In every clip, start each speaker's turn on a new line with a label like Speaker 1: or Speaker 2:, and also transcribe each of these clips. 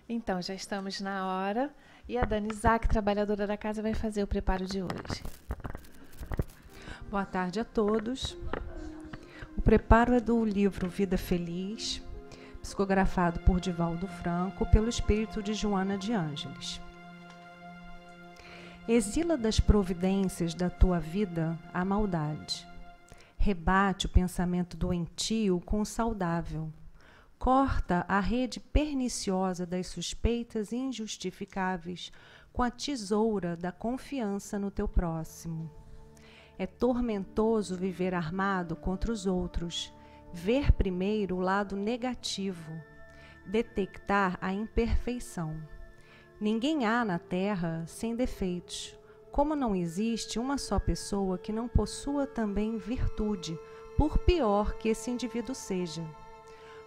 Speaker 1: Então, já estamos na hora e a Dani Isaac, trabalhadora da casa, vai fazer o preparo de hoje.
Speaker 2: Boa tarde a todos. O preparo é do livro Vida Feliz, psicografado por Divaldo Franco, pelo espírito de Joana de Ângeles. Exila das providências da tua vida a maldade. Rebate o pensamento doentio com o saudável. Corta a rede perniciosa das suspeitas injustificáveis com a tesoura da confiança no teu próximo. É tormentoso viver armado contra os outros, ver primeiro o lado negativo, detectar a imperfeição. Ninguém há na terra sem defeitos, como não existe uma só pessoa que não possua também virtude, por pior que esse indivíduo seja.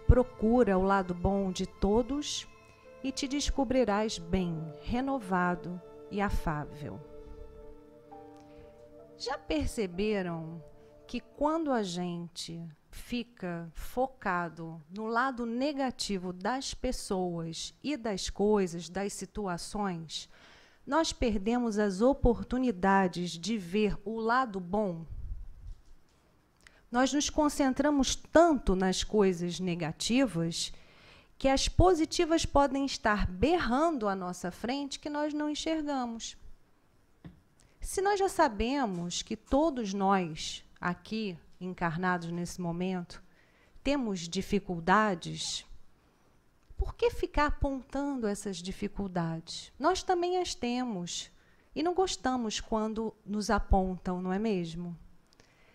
Speaker 2: Procura o lado bom de todos e te descobrirás bem, renovado e afável. Já perceberam que quando a gente fica focado no lado negativo das pessoas e das coisas, das situações, nós perdemos as oportunidades de ver o lado bom? Nós nos concentramos tanto nas coisas negativas que as positivas podem estar berrando à nossa frente que nós não enxergamos. Se nós já sabemos que todos nós, aqui, encarnados nesse momento, temos dificuldades, por que ficar apontando essas dificuldades? Nós também as temos e não gostamos quando nos apontam, não é mesmo?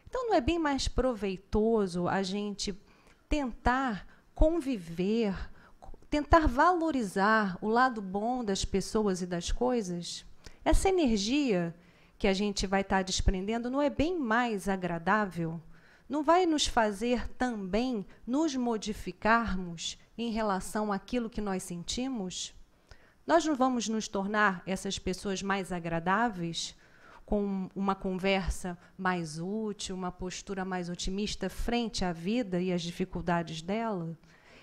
Speaker 2: Então, não é bem mais proveitoso a gente tentar conviver, tentar valorizar o lado bom das pessoas e das coisas? Essa energia que a gente vai estar desprendendo não é bem mais agradável? Não vai nos fazer também nos modificarmos em relação àquilo que nós sentimos? Nós não vamos nos tornar essas pessoas mais agradáveis, com uma conversa mais útil, uma postura mais otimista frente à vida e às dificuldades dela?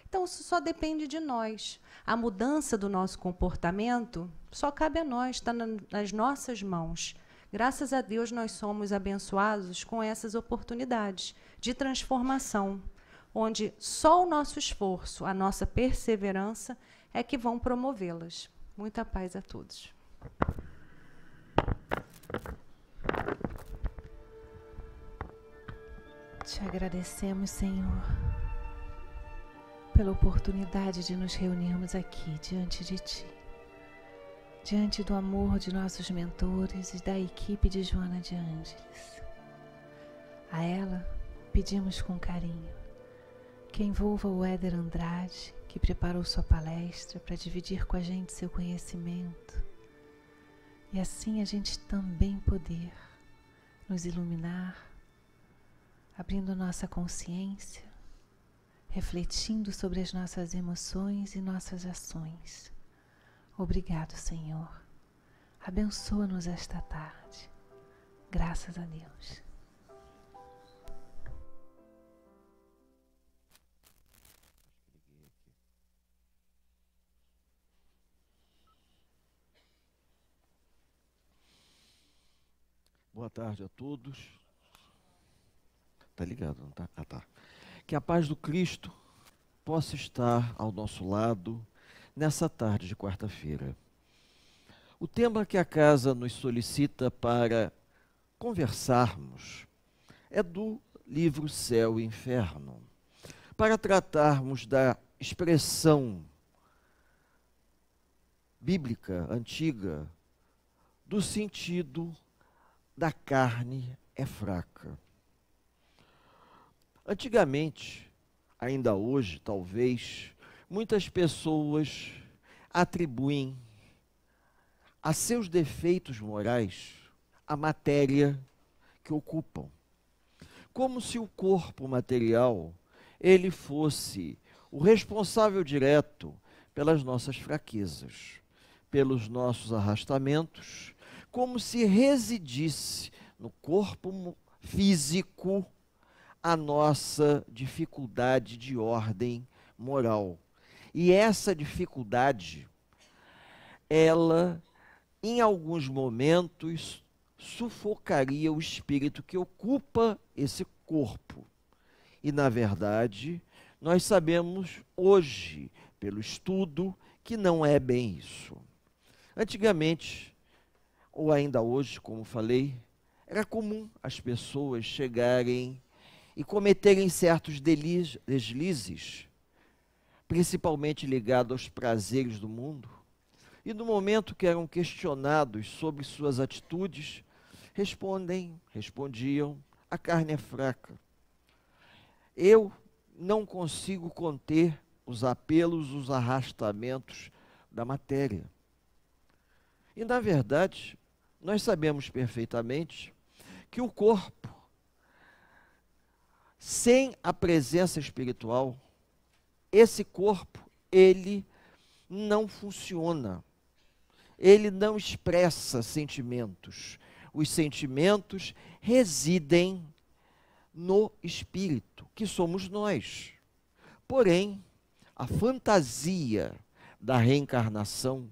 Speaker 2: Então, isso só depende de nós. A mudança do nosso comportamento só cabe a nós, está nas nossas mãos. Graças a Deus, nós somos abençoados com essas oportunidades de transformação, onde só o nosso esforço, a nossa perseverança é que vão promovê-las. Muita paz a todos.
Speaker 1: Te agradecemos, Senhor, pela oportunidade de nos reunirmos aqui diante de Ti, diante do amor de nossos mentores e da equipe de Joana de Ângeles. A ela pedimos com carinho que envolva o Éder Andrade, que preparou sua palestra para dividir com a gente seu conhecimento, e assim a gente também poder nos iluminar, abrindo nossa consciência, refletindo sobre as nossas emoções e nossas ações. Obrigado, Senhor. Abençoa-nos esta tarde. Graças a Deus.
Speaker 3: Boa tarde a todos. Tá ligado, não tá? Ah, tá. Que a paz do Cristo possa estar ao nosso lado nessa tarde de quarta-feira. O tema que a casa nos solicita para conversarmos é do livro Céu e Inferno, para tratarmos da expressão bíblica antiga do sentido da carne é fraca. Antigamente, ainda hoje, talvez, muitas pessoas atribuem a seus defeitos morais a matéria que ocupam, como se o corpo material ele fosse o responsável direto pelas nossas fraquezas, pelos nossos arrastamentos, como se residisse no corpo físico a nossa dificuldade de ordem moral. E essa dificuldade ela, em alguns momentos, sufocaria o espírito que ocupa esse corpo. E, na verdade, nós sabemos hoje, pelo estudo, que não é bem isso. Antigamente, ou ainda hoje, como falei, era comum as pessoas chegarem e cometerem certos deslizes, principalmente ligados aos prazeres do mundo, e no momento que eram questionados sobre suas atitudes, respondiam: a carne é fraca. Eu não consigo conter os apelos, os arrastamentos da matéria. E, na verdade, nós sabemos perfeitamente que o corpo, sem a presença espiritual, esse corpo, ele não funciona. Ele não expressa sentimentos. Os sentimentos residem no espírito, que somos nós. Porém, a fantasia da reencarnação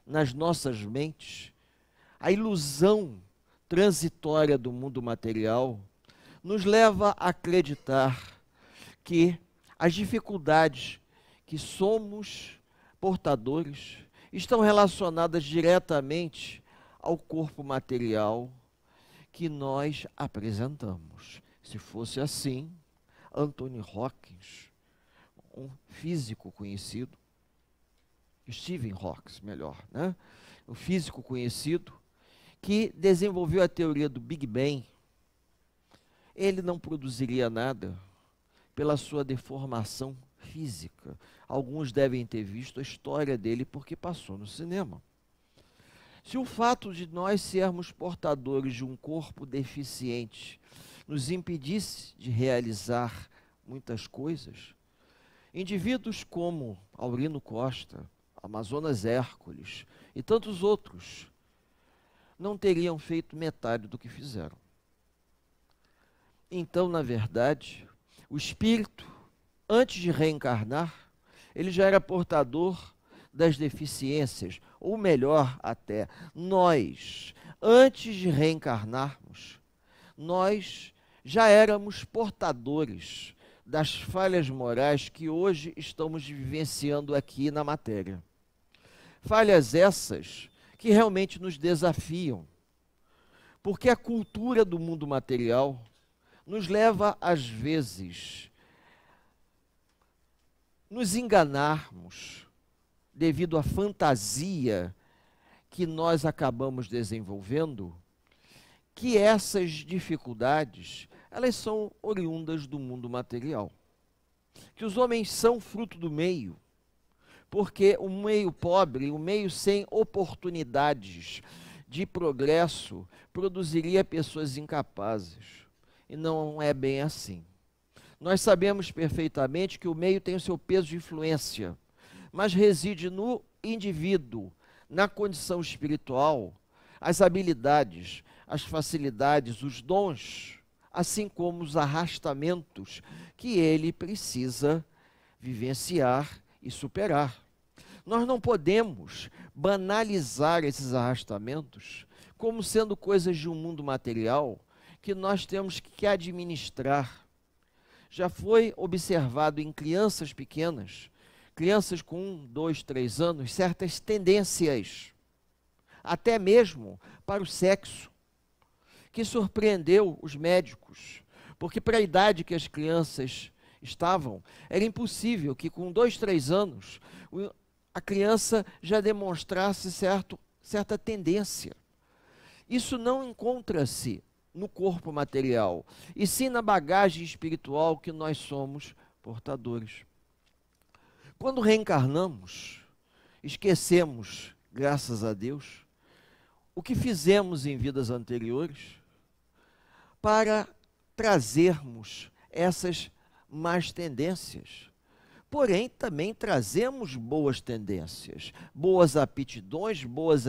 Speaker 3: nas nossas mentes, a ilusão transitória do mundo material, nos leva a acreditar que as dificuldades que somos portadores estão relacionadas diretamente ao corpo material que nós apresentamos. Se fosse assim, Anthony Hawking, um físico conhecido, Stephen Hawking, melhor, né? Um físico conhecido que desenvolveu a teoria do Big Bang, ele não produziria nada pela sua deformação física. Alguns devem ter visto a história dele porque passou no cinema. Se o fato de nós sermos portadores de um corpo deficiente nos impedisse de realizar muitas coisas, indivíduos como Aurino Costa, Amazonas Hércules e tantos outros não teriam feito metade do que fizeram. Então, na verdade, o espírito, antes de reencarnar, ele já era portador das deficiências, ou melhor até, nós, antes de reencarnarmos, nós já éramos portadores das falhas morais que hoje estamos vivenciando aqui na matéria. Falhas essas que realmente nos desafiam, porque a cultura do mundo material nos leva, às vezes, nos enganarmos devido à fantasia que nós acabamos desenvolvendo, que essas dificuldades, elas são oriundas do mundo material. Que os homens são fruto do meio, porque o meio pobre, o meio sem oportunidades de progresso, produziria pessoas incapazes. E não é bem assim. Nós sabemos perfeitamente que o meio tem o seu peso de influência, mas reside no indivíduo, na condição espiritual, as habilidades, as facilidades, os dons, assim como os arrastamentos que ele precisa vivenciar e superar. Nós não podemos banalizar esses arrastamentos como sendo coisas de um mundo material que nós temos que administrar. Já foi observado em crianças pequenas, crianças com 1, 2, 3 anos, certas tendências, até mesmo para o sexo, que surpreendeu os médicos, porque para a idade que as crianças estavam, era impossível que com 2, 3 anos a criança já demonstrasse certa tendência. Isso não encontra-se no corpo material, e sim na bagagem espiritual que nós somos portadores. Quando reencarnamos, esquecemos, graças a Deus, o que fizemos em vidas anteriores para trazermos essas más tendências. Porém, também trazemos boas tendências, boas aptidões, boas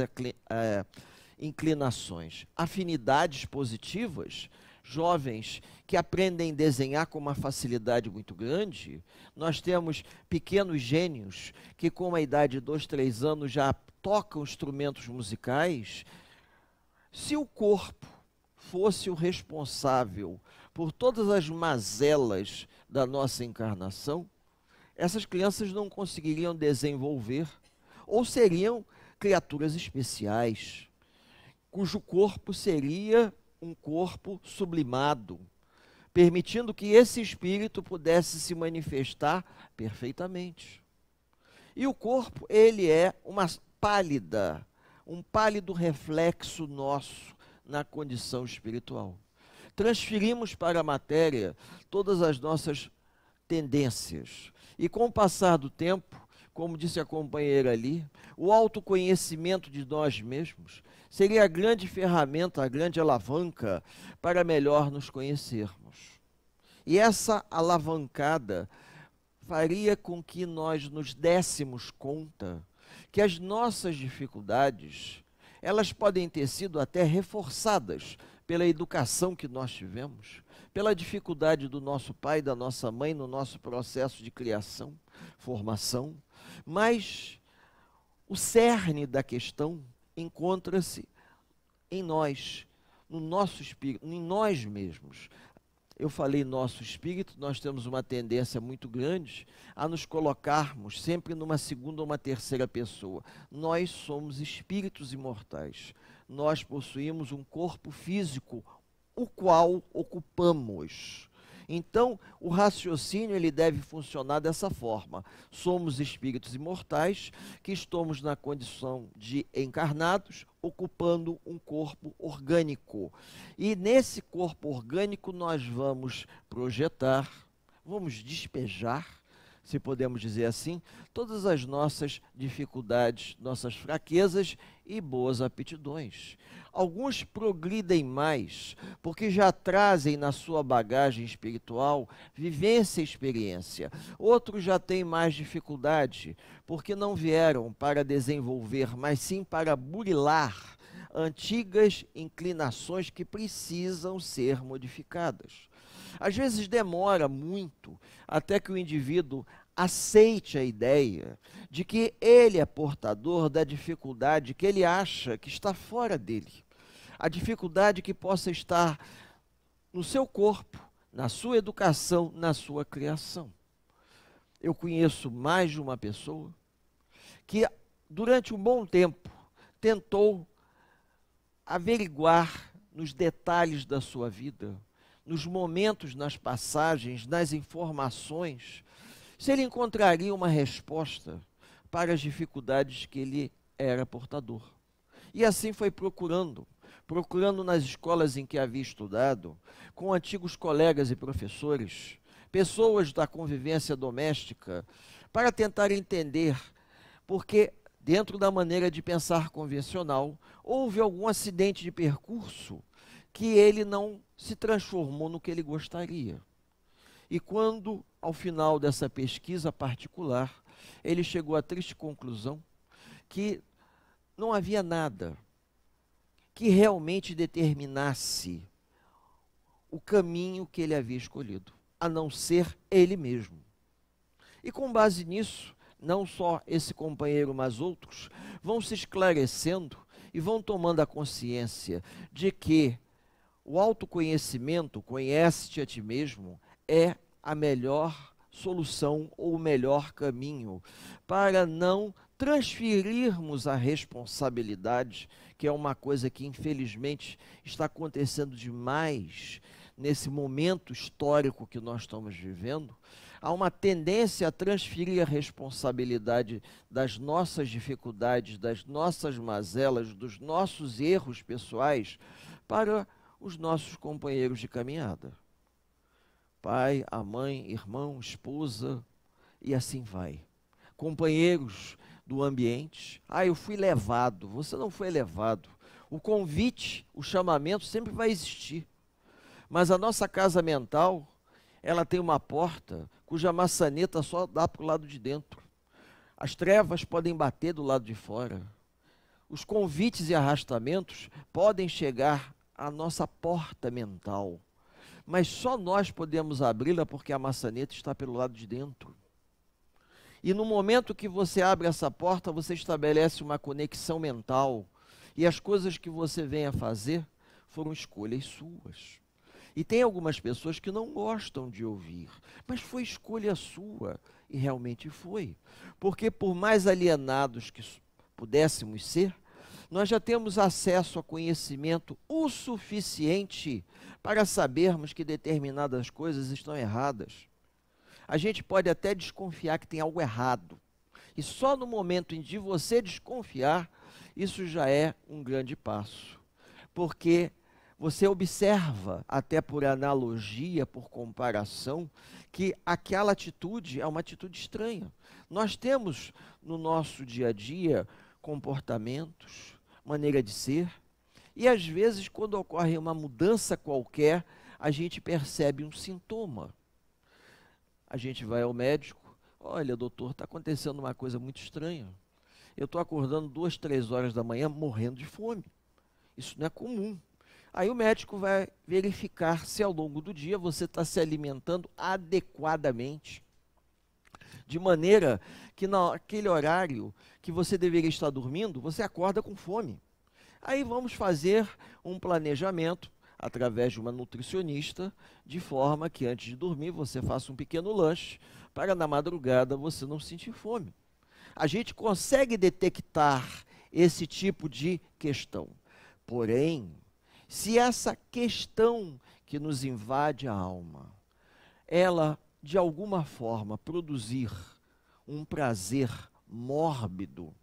Speaker 3: inclinações, afinidades positivas, jovens que aprendem a desenhar com uma facilidade muito grande. Nós temos pequenos gênios que com a idade de 2, 3 anos já tocam instrumentos musicais. Se o corpo fosse o responsável por todas as mazelas da nossa encarnação, essas crianças não conseguiriam desenvolver, ou seriam criaturas especiais, cujo corpo seria um corpo sublimado, permitindo que esse espírito pudesse se manifestar perfeitamente. E o corpo, ele é um pálido reflexo nosso na condição espiritual. Transferimos para a matéria todas as nossas tendências. E com o passar do tempo, como disse a companheira ali, o autoconhecimento de nós mesmos seria a grande ferramenta, a grande alavanca para melhor nos conhecermos. E essa alavancada faria com que nós nos dessemos conta que as nossas dificuldades, elas podem ter sido até reforçadas pela educação que nós tivemos, pela dificuldade do nosso pai, da nossa mãe no nosso processo de criação, formação, mas o cerne da questão encontra-se em nós, no nosso espírito, em nós mesmos. Eu falei nosso espírito, nós temos uma tendência muito grande a nos colocarmos sempre numa segunda ou uma terceira pessoa. Nós somos espíritos imortais. Nós possuímos um corpo físico, o qual ocupamos. Então, o raciocínio ele deve funcionar dessa forma. Somos espíritos imortais que estamos na condição de encarnados, ocupando um corpo orgânico. E nesse corpo orgânico nós vamos projetar, vamos despejar, se podemos dizer assim, todas as nossas dificuldades, nossas fraquezas e boas aptidões. Alguns progridem mais, porque já trazem na sua bagagem espiritual vivência e experiência. Outros já têm mais dificuldade, porque não vieram para desenvolver, mas sim para burilar antigas inclinações que precisam ser modificadas. Às vezes demora muito até que o indivíduo aceite a ideia de que ele é portador da dificuldade que ele acha que está fora dele. A dificuldade que possa estar no seu corpo, na sua educação, na sua criação. Eu conheço mais de uma pessoa que durante um bom tempo tentou averiguar nos detalhes da sua vida, nos momentos, nas passagens, nas informações, se ele encontraria uma resposta para as dificuldades que ele era portador. E assim foi procurando nas escolas em que havia estudado, com antigos colegas e professores, pessoas da convivência doméstica, para tentar entender, porque dentro da maneira de pensar convencional, houve algum acidente de percurso que ele não se transformou no que ele gostaria. E quando, ao final dessa pesquisa particular, ele chegou à triste conclusão que não havia nada que realmente determinasse o caminho que ele havia escolhido, a não ser ele mesmo. E com base nisso, não só esse companheiro, mas outros, vão se esclarecendo e vão tomando a consciência de que o autoconhecimento, conhece-te a ti mesmo, é a melhor solução ou o melhor caminho para não transferirmos a responsabilidade, que é uma coisa que infelizmente está acontecendo demais nesse momento histórico que nós estamos vivendo. Há uma tendência a transferir a responsabilidade das nossas dificuldades, das nossas mazelas, dos nossos erros pessoais para os nossos companheiros de caminhada. Pai, a mãe, irmão, esposa, e assim vai. Companheiros do ambiente. Eu fui levado. Você não foi levado. O convite, o chamamento sempre vai existir. Mas a nossa casa mental, ela tem uma porta cuja maçaneta só dá para o lado de dentro. As trevas podem bater do lado de fora. Os convites e arrastamentos podem chegar à nossa porta mental, mas só nós podemos abri-la porque a maçaneta está pelo lado de dentro. E no momento que você abre essa porta, você estabelece uma conexão mental, e as coisas que você vem a fazer foram escolhas suas. E tem algumas pessoas que não gostam de ouvir, mas foi escolha sua, e realmente foi. Porque por mais alienados que pudéssemos ser, nós já temos acesso a conhecimento o suficiente para sabermos que determinadas coisas estão erradas. A gente pode até desconfiar que tem algo errado. E só no momento em que você desconfiar, isso já é um grande passo. Porque você observa, até por analogia, por comparação, que aquela atitude é uma atitude estranha. Nós temos no nosso dia a dia comportamentos, maneira de ser, e às vezes quando ocorre uma mudança qualquer, a gente percebe um sintoma. A gente vai ao médico, olha doutor, está acontecendo uma coisa muito estranha. Eu estou acordando 2, 3 horas da manhã morrendo de fome. Isso não é comum. Aí o médico vai verificar se ao longo do dia você está se alimentando adequadamente. De maneira que naquele horário que você deveria estar dormindo, você acorda com fome. Aí vamos fazer um planejamento através de uma nutricionista, de forma que antes de dormir você faça um pequeno lanche, para na madrugada você não sentir fome. A gente consegue detectar esse tipo de questão. Porém, se essa questão que nos invade a alma, ela de alguma forma produzir um prazer mórbido,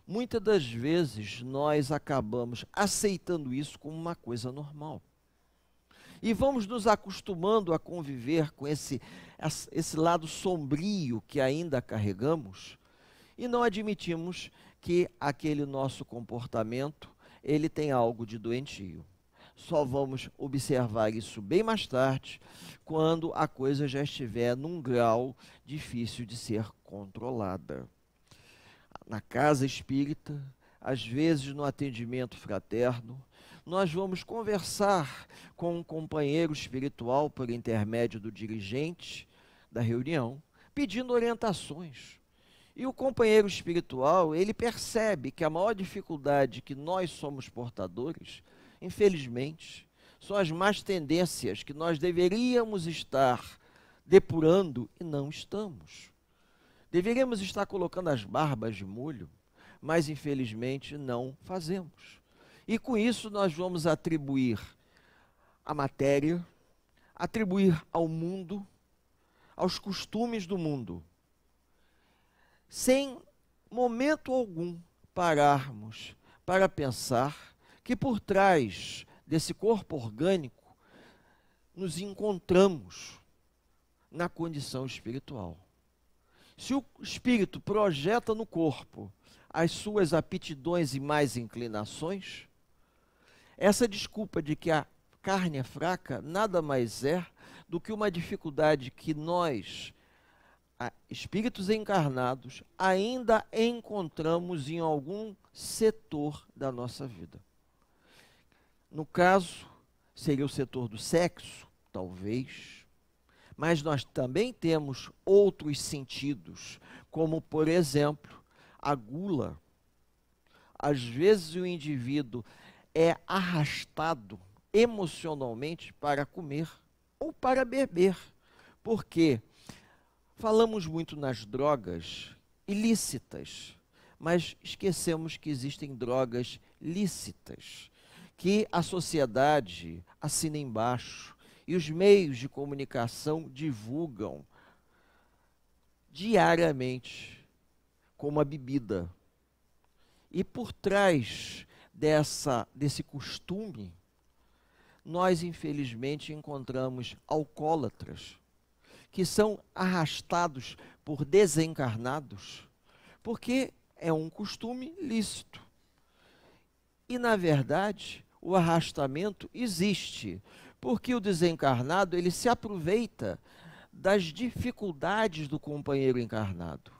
Speaker 3: muitas das vezes nós acabamos aceitando isso como uma coisa normal. E vamos nos acostumando a conviver com esse lado sombrio que ainda carregamos e não admitimos que aquele nosso comportamento, ele tem algo de doentio. Só vamos observar isso bem mais tarde, quando a coisa já estiver num grau difícil de ser controlada. Na casa espírita, às vezes no atendimento fraterno, nós vamos conversar com um companheiro espiritual por intermédio do dirigente da reunião, pedindo orientações. E o companheiro espiritual, ele percebe que a maior dificuldade que nós somos portadores, infelizmente, são as más tendências que nós deveríamos estar depurando e não estamos. Deveríamos estar colocando as barbas de molho, mas infelizmente não fazemos. E com isso nós vamos atribuir à matéria, atribuir ao mundo, aos costumes do mundo, sem momento algum pararmos para pensar que por trás desse corpo orgânico nos encontramos na condição espiritual. Se o espírito projeta no corpo as suas aptidões e mais inclinações, essa desculpa de que a carne é fraca nada mais é do que uma dificuldade que nós, espíritos encarnados, ainda encontramos em algum setor da nossa vida. No caso, seria o setor do sexo, talvez, mas nós também temos outros sentidos, como, por exemplo, a gula. Às vezes o indivíduo é arrastado emocionalmente para comer ou para beber, porque falamos muito nas drogas ilícitas, mas esquecemos que existem drogas lícitas, que a sociedade assina embaixo e os meios de comunicação divulgam diariamente como a bebida. E por trás desse costume, nós infelizmente encontramos alcoólatras, que são arrastados por desencarnados, porque é um costume lícito. E, na verdade, o arrastamento existe, porque o desencarnado ele se aproveita das dificuldades do companheiro encarnado.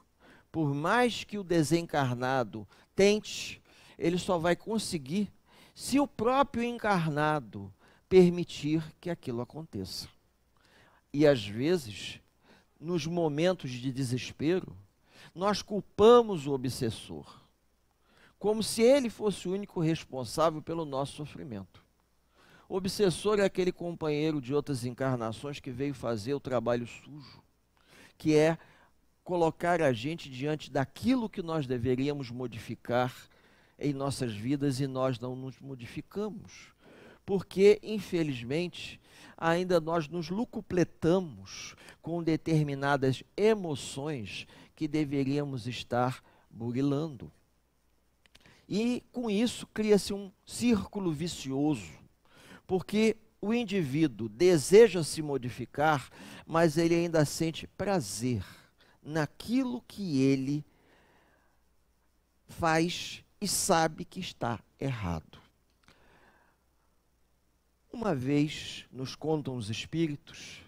Speaker 3: Por mais que o desencarnado tente, ele só vai conseguir se o próprio encarnado permitir que aquilo aconteça. E às vezes, nos momentos de desespero, nós culpamos o obsessor, como se ele fosse o único responsável pelo nosso sofrimento. O obsessor é aquele companheiro de outras encarnações que veio fazer o trabalho sujo, que é colocar a gente diante daquilo que nós deveríamos modificar em nossas vidas e nós não nos modificamos. Porque, infelizmente, ainda nós nos locupletamos com determinadas emoções que deveríamos estar burilando. E, com isso, cria-se um círculo vicioso, porque o indivíduo deseja se modificar, mas ele ainda sente prazer naquilo que ele faz e sabe que está errado. Uma vez nos contam os espíritos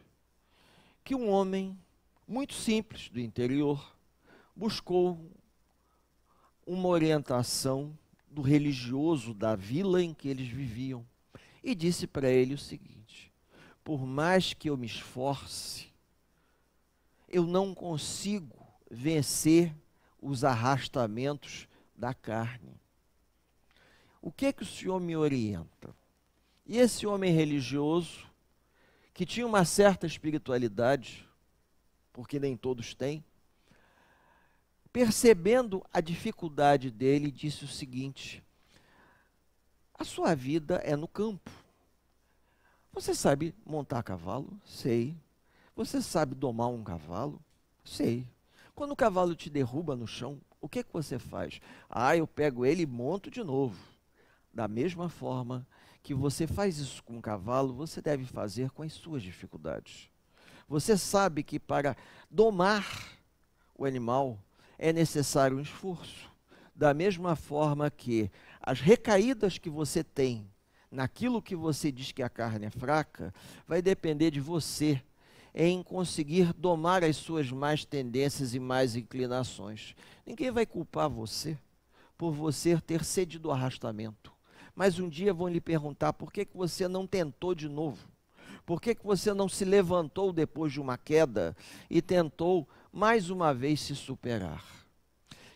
Speaker 3: que um homem muito simples do interior buscou uma orientação do religioso da vila em que eles viviam e disse para ele o seguinte: por mais que eu me esforce, eu não consigo vencer os arrastamentos da carne. O que o senhor me orienta? E esse homem religioso, que tinha uma certa espiritualidade, porque nem todos têm, percebendo a dificuldade dele, disse o seguinte: a sua vida é no campo. Você sabe montar cavalo? Sei. Você sabe domar um cavalo? Sei. Quando o cavalo te derruba no chão, o que você faz? Eu pego ele e monto de novo. Da mesma forma que você faz isso com o cavalo, você deve fazer com as suas dificuldades. Você sabe que para domar o animal é necessário um esforço. Da mesma forma que as recaídas que você tem naquilo que você diz que a carne é fraca, vai depender de você em conseguir domar as suas más tendências e más inclinações. Ninguém vai culpar você por você ter cedido ao arrastamento. Mas um dia vão lhe perguntar por que você não tentou de novo. Por que você não se levantou depois de uma queda e tentou mais uma vez se superar?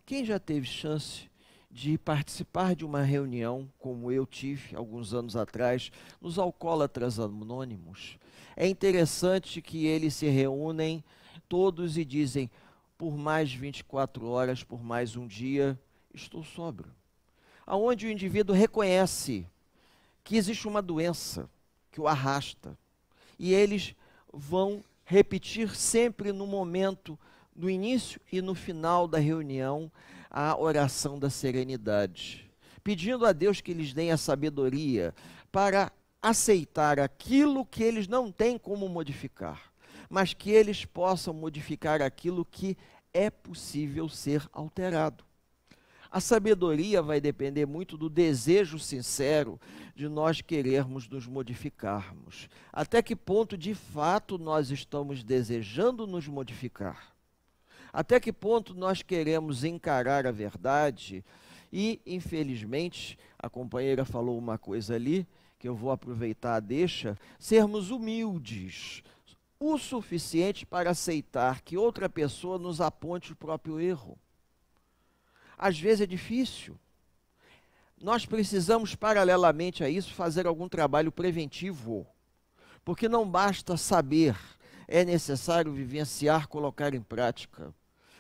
Speaker 3: Quem já teve chance de participar de uma reunião, como eu tive alguns anos atrás, nos Alcoólatras Anônimos, é interessante que eles se reúnem todos e dizem: por mais 24 horas, por mais um dia, estou sóbrio. Aonde o indivíduo reconhece que existe uma doença que o arrasta. E eles vão repetir sempre no momento, no início e no final da reunião, a oração da serenidade, pedindo a Deus que lhes dê a sabedoria para aceitar aquilo que eles não têm como modificar, mas que eles possam modificar aquilo que é possível ser alterado. A sabedoria vai depender muito do desejo sincero de nós querermos nos modificarmos. Até que ponto, de fato, nós estamos desejando nos modificar? Até que ponto nós queremos encarar a verdade? E, infelizmente, a companheira falou uma coisa ali, que eu vou aproveitar a deixa, sermos humildes o suficiente para aceitar que outra pessoa nos aponte o próprio erro. Às vezes é difícil. Nós precisamos, paralelamente a isso, fazer algum trabalho preventivo. Porque não basta saber, é necessário vivenciar, colocar em prática.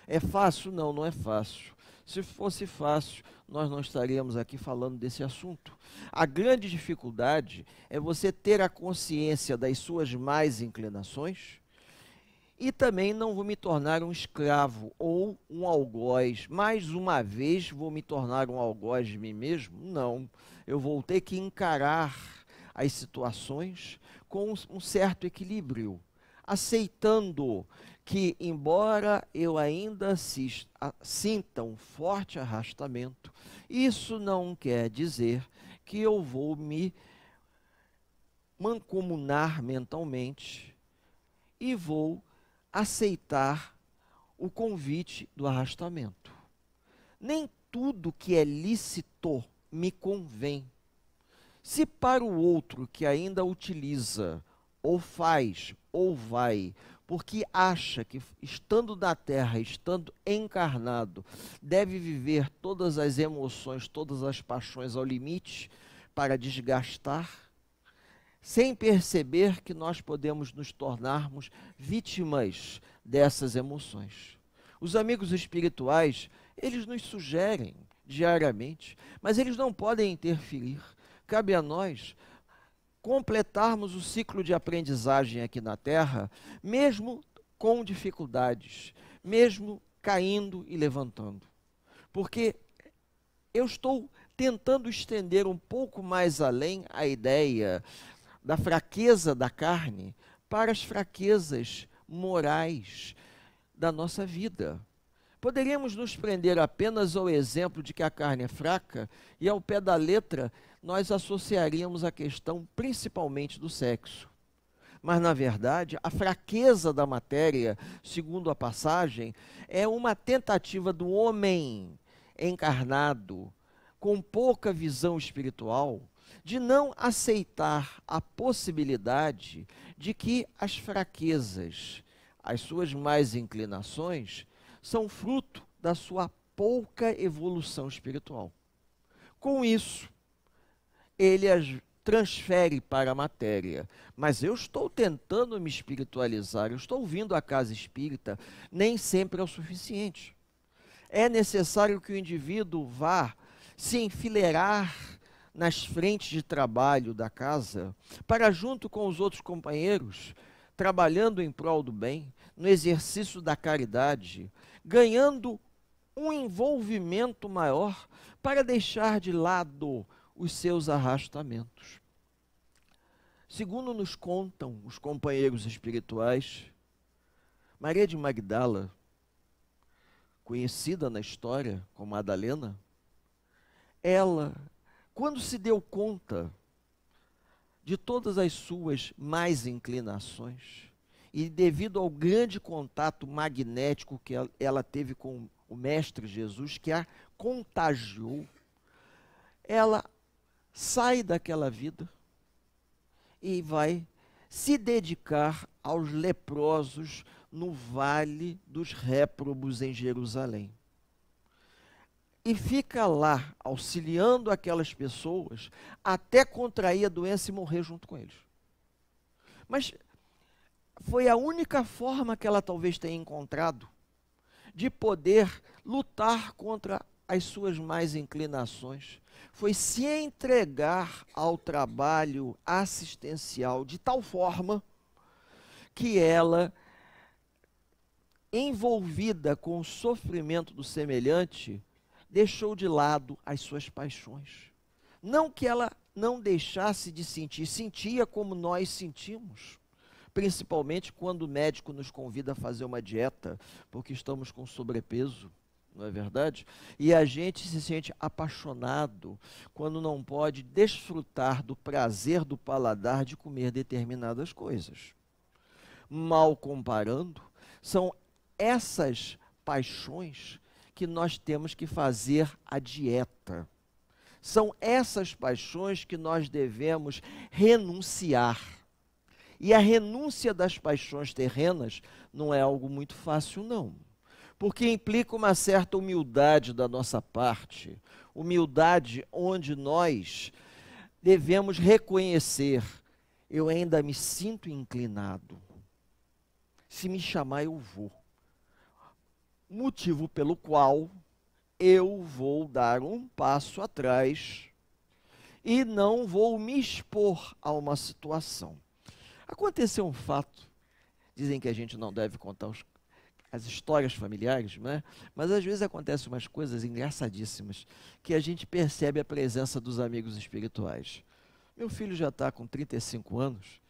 Speaker 3: É fácil? Não, não é fácil. Se fosse fácil, nós não estaríamos aqui falando desse assunto. A grande dificuldade é você ter a consciência das suas más inclinações, e também não vou me tornar um escravo ou um algoz. Mais uma vez vou me tornar um algoz de mim mesmo? Não. Eu vou ter que encarar as situações com um certo equilíbrio, aceitando que, embora eu ainda sinta um forte arrastamento, isso não quer dizer que eu vou me mancomunar mentalmente e vou aceitar o convite do arrastamento. Nem tudo que é lícito me convém. Se para o outro que ainda utiliza, ou faz, ou vai, porque acha que estando na terra, estando encarnado, deve viver todas as emoções, todas as paixões ao limite para desgastar, sem perceber que nós podemos nos tornarmos vítimas dessas emoções. Os amigos espirituais, eles nos sugerem diariamente, mas eles não podem interferir. Cabe a nós completarmos o ciclo de aprendizagem aqui na Terra, mesmo com dificuldades, mesmo caindo e levantando. Porque eu estou tentando estender um pouco mais além a ideia da fraqueza da carne para as fraquezas morais da nossa vida. Poderíamos nos prender apenas ao exemplo de que a carne é fraca e, ao pé da letra, nós associaríamos a questão principalmente do sexo. Mas, na verdade, a fraqueza da matéria, segundo a passagem, é uma tentativa do homem encarnado, com pouca visão espiritual, de não aceitar a possibilidade de que as fraquezas, as suas más inclinações, são fruto da sua pouca evolução espiritual. Com isso, ele as transfere para a matéria. Mas eu estou tentando me espiritualizar, eu estou vindo à casa espírita, nem sempre é o suficiente. É necessário que o indivíduo vá se enfileirar nas frentes de trabalho da casa, para, junto com os outros companheiros, trabalhando em prol do bem, no exercício da caridade, ganhando um envolvimento maior para deixar de lado os seus arrastamentos. Segundo nos contam os companheiros espirituais, Maria de Magdala, conhecida na história como Madalena, ela, quando se deu conta de todas as suas más inclinações, e devido ao grande contato magnético que ela teve com o Mestre Jesus, que a contagiou, ela sai daquela vida e vai se dedicar aos leprosos no Vale dos Réprobos em Jerusalém. E fica lá, auxiliando aquelas pessoas, até contrair a doença e morrer junto com eles. Mas foi a única forma que ela talvez tenha encontrado de poder lutar contra as suas más inclinações. Foi se entregar ao trabalho assistencial de tal forma que ela, envolvida com o sofrimento do semelhante, deixou de lado as suas paixões. Não que ela não deixasse de sentir, sentia como nós sentimos, principalmente quando o médico nos convida a fazer uma dieta, porque estamos com sobrepeso, não é verdade? E a gente se sente apaixonado quando não pode desfrutar do prazer do paladar de comer determinadas coisas. Mal comparando, são essas paixões que nós temos que fazer a dieta. São essas paixões que nós devemos renunciar. E a renúncia das paixões terrenas não é algo muito fácil, não. Porque implica uma certa humildade da nossa parte. Humildade onde nós devemos reconhecer: eu ainda me sinto inclinado. Se me chamar, eu vou. Motivo pelo qual eu vou dar um passo atrás e não vou me expor a uma situação. Aconteceu um fato, dizem que a gente não deve contar as histórias familiares, né? Mas às vezes acontecem umas coisas engraçadíssimas que a gente percebe a presença dos amigos espirituais. Meu filho já está com 35 anos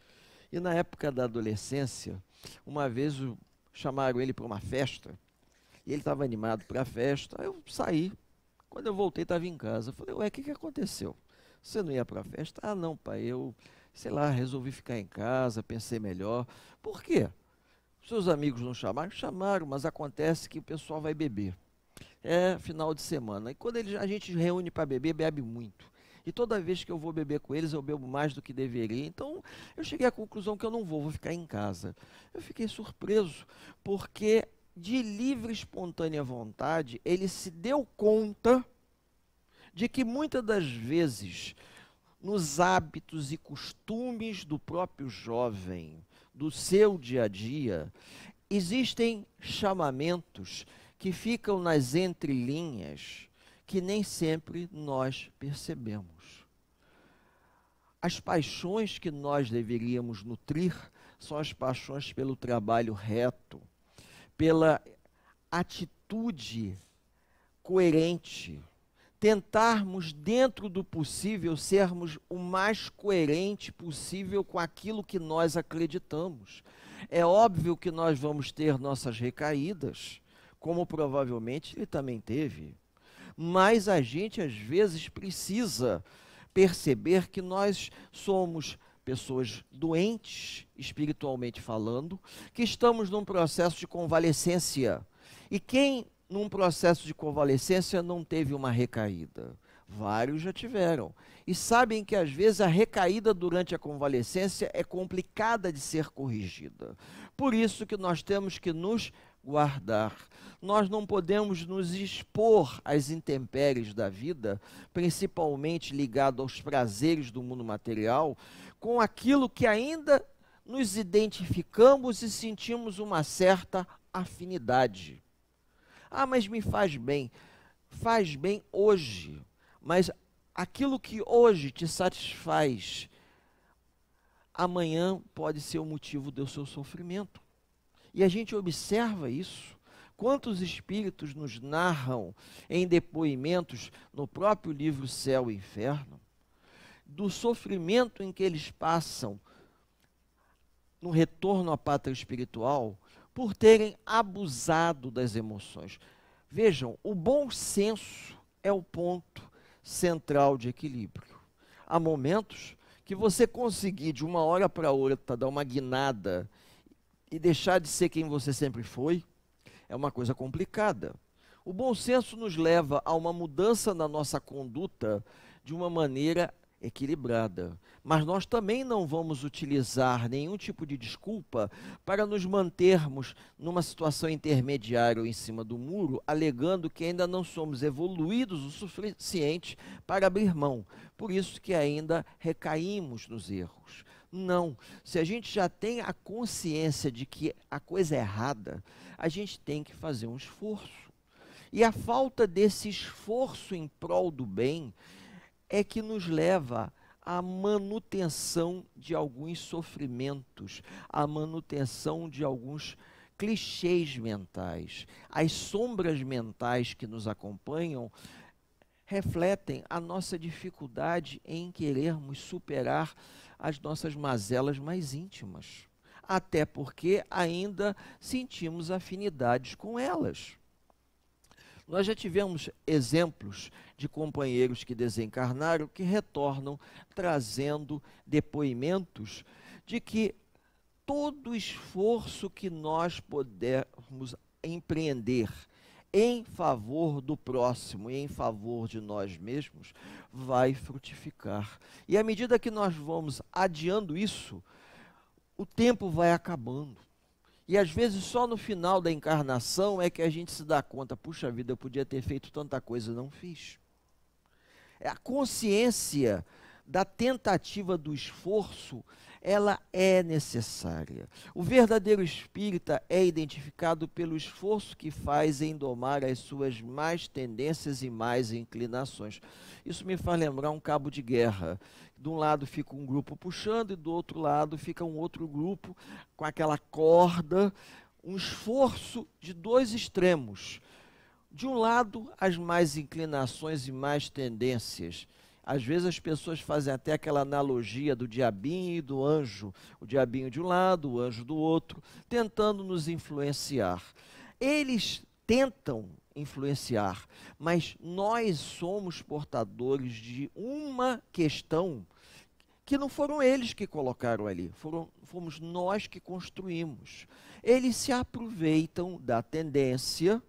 Speaker 3: e na época da adolescência, uma vez chamaram ele para uma festa e ele estava animado para a festa. Aí eu saí, quando eu voltei estava em casa. Eu falei: ué, o que aconteceu? Você não ia para a festa? Ah, não, pai, eu, sei lá, resolvi ficar em casa, pensei melhor. Por quê? Seus amigos não chamaram? Chamaram, mas acontece que o pessoal vai beber. É final de semana. E quando a gente reúne para beber, bebe muito. E toda vez que eu vou beber com eles, eu bebo mais do que deveria. Então, eu cheguei à conclusão que eu não vou ficar em casa. Eu fiquei surpreso, porque de livre e espontânea vontade, ele se deu conta de que muitas das vezes, nos hábitos e costumes do próprio jovem, do seu dia a dia, existem chamamentos que ficam nas entrelinhas, que nem sempre nós percebemos. As paixões que nós deveríamos nutrir são as paixões pelo trabalho reto, pela atitude coerente, tentarmos, dentro do possível, sermos o mais coerente possível com aquilo que nós acreditamos. É óbvio que nós vamos ter nossas recaídas, como provavelmente ele também teve. Mas a gente, às vezes, precisa perceber que nós somos pessoas doentes, espiritualmente falando, que estamos num processo de convalescência. E quem, num processo de convalescência, não teve uma recaída? Vários já tiveram. E sabem que, às vezes, a recaída durante a convalescência é complicada de ser corrigida. Por isso que nós temos que nos guardar. Nós não podemos nos expor às intempéries da vida, principalmente ligado aos prazeres do mundo material, com aquilo que ainda nos identificamos e sentimos uma certa afinidade. Ah, mas me faz bem. Faz bem hoje, mas aquilo que hoje te satisfaz, amanhã pode ser o motivo do seu sofrimento. E a gente observa isso. Quantos espíritos nos narram em depoimentos no próprio livro Céu e Inferno, do sofrimento em que eles passam no retorno à pátria espiritual, por terem abusado das emoções. Vejam, o bom senso é o ponto central de equilíbrio. Há momentos que você conseguir de uma hora para outra dar uma guinada e deixar de ser quem você sempre foi, é uma coisa complicada. O bom senso nos leva a uma mudança na nossa conduta de uma maneira equilibrada. Mas nós também não vamos utilizar nenhum tipo de desculpa para nos mantermos numa situação intermediária ou em cima do muro, alegando que ainda não somos evoluídos o suficiente para abrir mão. Por isso que ainda recaímos nos erros. Não. Se a gente já tem a consciência de que a coisa é errada, a gente tem que fazer um esforço. E a falta desse esforço em prol do bem é que nos leva à manutenção de alguns sofrimentos, à manutenção de alguns clichês mentais. As sombras mentais que nos acompanham refletem a nossa dificuldade em querermos superar as nossas mazelas mais íntimas, até porque ainda sentimos afinidades com elas. Nós já tivemos exemplos de companheiros que desencarnaram que retornam trazendo depoimentos de que todo esforço que nós pudermos empreender em favor do próximo e em favor de nós mesmos, vai frutificar. E à medida que nós vamos adiando isso, o tempo vai acabando. E às vezes só no final da encarnação é que a gente se dá conta, puxa vida, eu podia ter feito tanta coisa e não fiz. A consciência da tentativa do esforço, ela é necessária. O verdadeiro espírita é identificado pelo esforço que faz em domar as suas más tendências e más inclinações. Isso me faz lembrar um cabo de guerra. De um lado fica um grupo puxando e do outro lado fica um outro grupo com aquela corda, um esforço de dois extremos. De um lado, as más inclinações e más tendências. Às vezes as pessoas fazem até aquela analogia do diabinho e do anjo. O diabinho de um lado, o anjo do outro, tentando nos influenciar. Eles tentam influenciar, mas nós somos portadores de uma questão que não foram eles que colocaram ali, fomos nós que construímos. Eles se aproveitam da tendência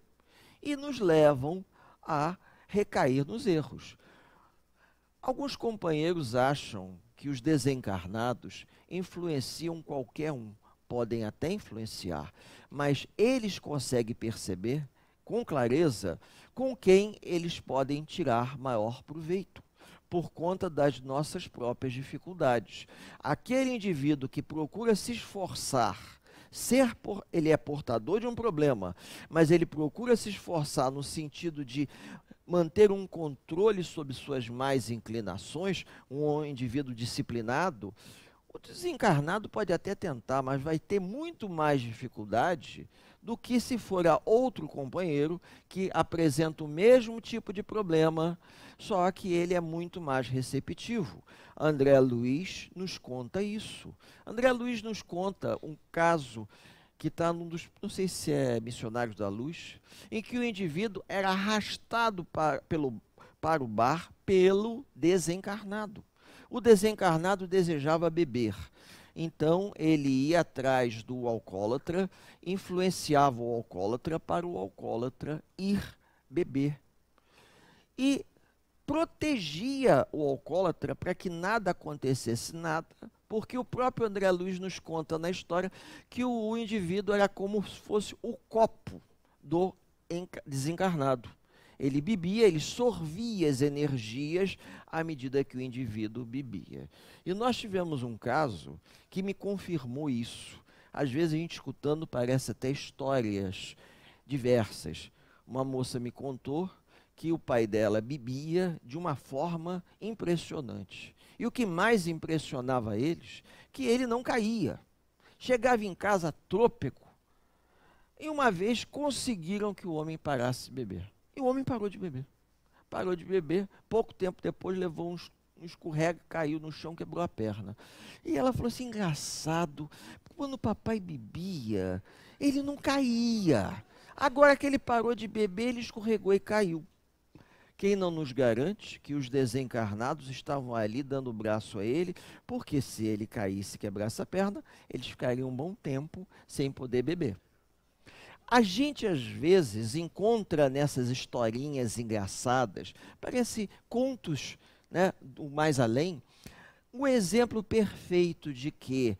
Speaker 3: e nos levam a recair nos erros. Alguns companheiros acham que os desencarnados influenciam qualquer um, podem até influenciar, mas eles conseguem perceber com clareza com quem eles podem tirar maior proveito, por conta das nossas próprias dificuldades. Aquele indivíduo que procura se esforçar, ele é portador de um problema, mas ele procura se esforçar no sentido de manter um controle sobre suas más inclinações, um indivíduo disciplinado, o desencarnado pode até tentar, mas vai ter muito mais dificuldade do que se for a outro companheiro que apresenta o mesmo tipo de problema, só que ele é muito mais receptivo. André Luiz nos conta isso. André Luiz nos conta um caso que está num dos, não sei se é Missionários da Luz, em que o indivíduo era arrastado para o bar pelo desencarnado. O desencarnado desejava beber, então ele ia atrás do alcoólatra, influenciava o alcoólatra para o alcoólatra ir beber. E protegia o alcoólatra para que nada acontecesse nada, porque o próprio André Luiz nos conta na história que o indivíduo era como se fosse o copo do desencarnado. Ele bebia, ele sorvia as energias à medida que o indivíduo bebia. E nós tivemos um caso que me confirmou isso. Às vezes a gente escutando parece até histórias diversas. Uma moça me contou que o pai dela bebia de uma forma impressionante. E o que mais impressionava eles, que ele não caía. Chegava em casa trôpego. E uma vez conseguiram que o homem parasse de beber. E o homem parou de beber. Parou de beber, pouco tempo depois levou um escorrega, caiu no chão, quebrou a perna. E ela falou assim, engraçado, quando o papai bebia, ele não caía. Agora que ele parou de beber, ele escorregou e caiu. Quem não nos garante que os desencarnados estavam ali dando o braço a ele, porque se ele caísse e quebrasse a perna, eles ficariam um bom tempo sem poder beber. A gente, às vezes, encontra nessas historinhas engraçadas, parece contos, né, do mais além, um exemplo perfeito de que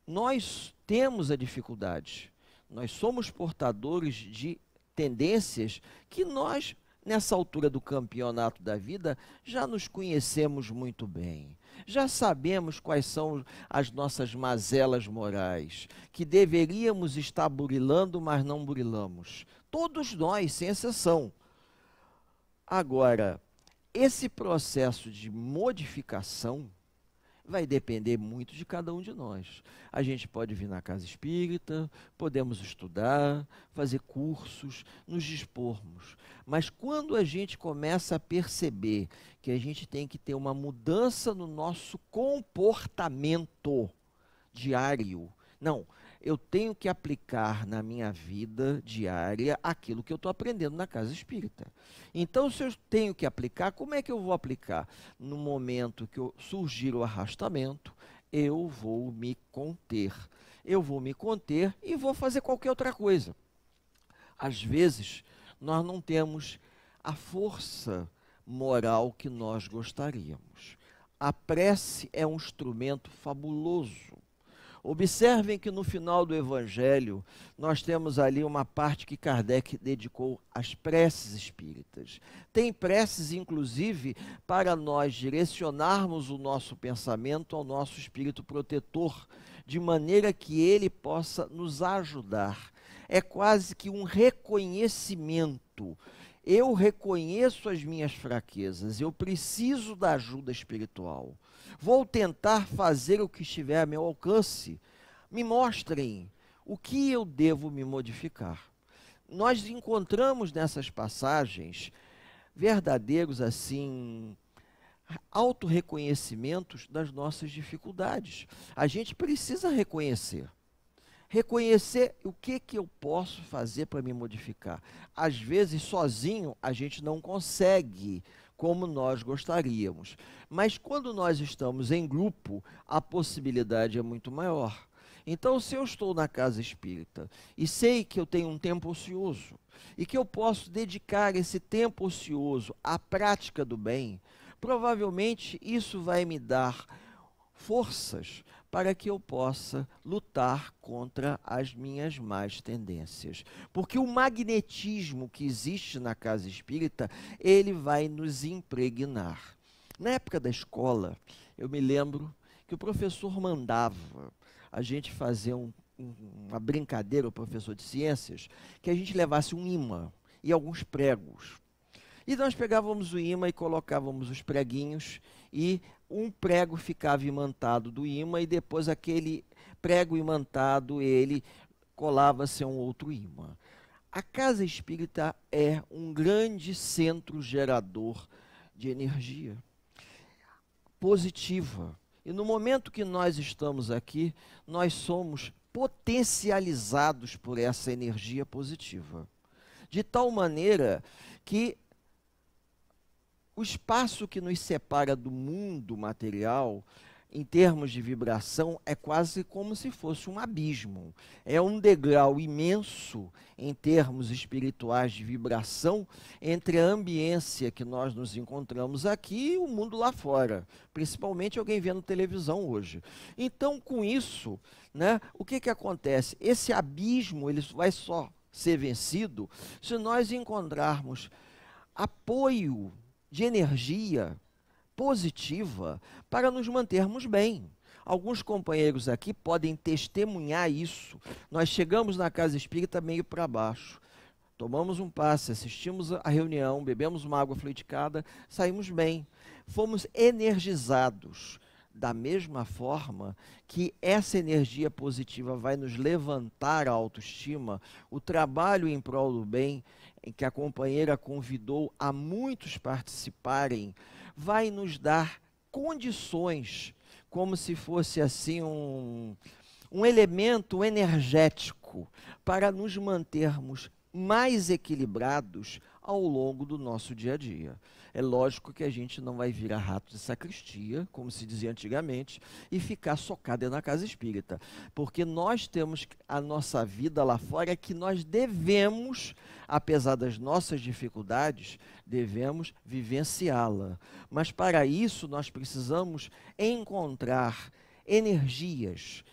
Speaker 3: nós temos a dificuldade, nós somos portadores de tendências que nós, nessa altura do campeonato da vida, já nos conhecemos muito bem. Já sabemos quais são as nossas mazelas morais, que deveríamos estar burilando, mas não burilamos. Todos nós, sem exceção. Agora, esse processo de modificação vai depender muito de cada um de nós. A gente pode vir na casa espírita, podemos estudar, fazer cursos, nos dispormos. Mas quando a gente começa a perceber que a gente tem que ter uma mudança no nosso comportamento diário, não, eu tenho que aplicar na minha vida diária aquilo que eu estou aprendendo na casa espírita. Então, se eu tenho que aplicar, como é que eu vou aplicar? No momento que surgir o arrastamento, eu vou me conter. Eu vou me conter e vou fazer qualquer outra coisa. Às vezes, nós não temos a força moral que nós gostaríamos. A prece é um instrumento fabuloso. Observem que no final do Evangelho, nós temos ali uma parte que Kardec dedicou às preces espíritas. Tem preces, inclusive, para nós direcionarmos o nosso pensamento ao nosso espírito protetor, de maneira que ele possa nos ajudar. É quase que um reconhecimento. Eu reconheço as minhas fraquezas, eu preciso da ajuda espiritual. Vou tentar fazer o que estiver a meu alcance. Me mostrem o que eu devo me modificar. Nós encontramos nessas passagens verdadeiros, assim, autorreconhecimentos das nossas dificuldades. A gente precisa reconhecer. Reconhecer o que eu posso fazer para me modificar. Às vezes, sozinho, a gente não consegue como nós gostaríamos. Mas quando nós estamos em grupo, a possibilidade é muito maior. Então, se eu estou na casa espírita e sei que eu tenho um tempo ocioso e que eu posso dedicar esse tempo ocioso à prática do bem, provavelmente isso vai me dar forças para que eu possa lutar contra as minhas más tendências. Porque o magnetismo que existe na casa espírita, ele vai nos impregnar. Na época da escola, eu me lembro que o professor mandava a gente fazer uma brincadeira, o professor de ciências, que a gente levasse um ímã e alguns pregos. E nós pegávamos o ímã e colocávamos os preguinhos e um prego ficava imantado do ímã e depois aquele prego imantado, ele colava-se a um outro ímã. A casa espírita é um grande centro gerador de energia positiva. E no momento que nós estamos aqui, nós somos potencializados por essa energia positiva. De tal maneira que o espaço que nos separa do mundo material, em termos de vibração, é quase como se fosse um abismo. É um degrau imenso, em termos espirituais de vibração, entre a ambiência que nós nos encontramos aqui e o mundo lá fora. Principalmente alguém vendo televisão hoje. Então, com isso, né, o que acontece? Esse abismo ele vai só ser vencido se nós encontrarmos apoio de energia positiva para nos mantermos bem. Alguns companheiros aqui podem testemunhar isso. Nós chegamos na casa espírita meio para baixo, tomamos um passe, assistimos a reunião, bebemos uma água fluidificada, saímos bem. Fomos energizados. Da mesma forma que essa energia positiva vai nos levantar a autoestima, o trabalho em prol do bem, em que a companheira convidou a muitos participarem, vai nos dar condições, como se fosse assim um elemento energético para nos mantermos mais equilibrados ao longo do nosso dia a dia. É lógico que a gente não vai virar rato de sacristia, como se dizia antigamente, e ficar socado na casa espírita. Porque nós temos a nossa vida lá fora que nós devemos, apesar das nossas dificuldades, devemos vivenciá-la. Mas para isso nós precisamos encontrar energias,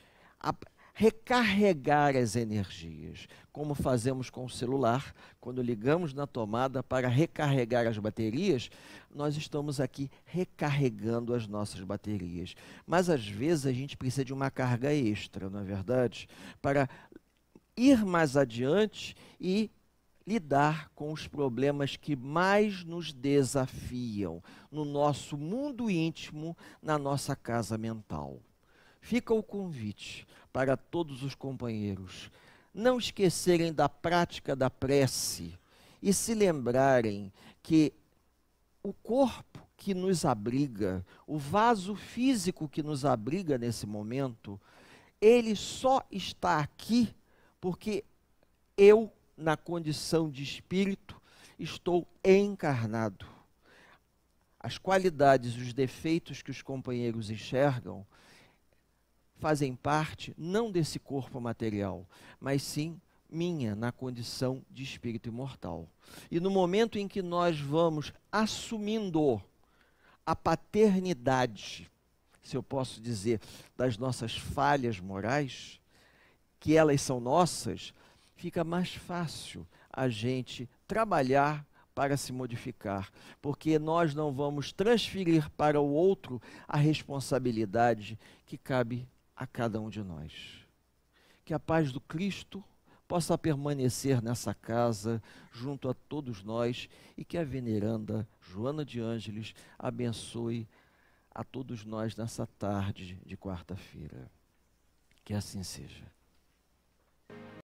Speaker 3: recarregar as energias, como fazemos com o celular. Quando ligamos na tomada para recarregar as baterias, nós estamos aqui recarregando as nossas baterias. Mas às vezes a gente precisa de uma carga extra, não é verdade? Para ir mais adiante e lidar com os problemas que mais nos desafiam no nosso mundo íntimo, na nossa casa mental. Fica o convite para todos os companheiros não esquecerem da prática da prece e se lembrarem que o corpo que nos abriga, o vaso físico que nos abriga nesse momento, ele só está aqui porque eu, na condição de espírito, estou encarnado. As qualidades e os defeitos que os companheiros enxergam fazem parte não desse corpo material, mas sim minha, na condição de espírito imortal. E no momento em que nós vamos assumindo a paternidade, se eu posso dizer, das nossas falhas morais, que elas são nossas, fica mais fácil a gente trabalhar para se modificar, porque nós não vamos transferir para o outro a responsabilidade que cabe a cada um de nós. Que a paz do Cristo possa permanecer nessa casa, junto a todos nós, e que a veneranda Joana de Ângeles abençoe a todos nós nessa tarde de quarta-feira. Que assim seja.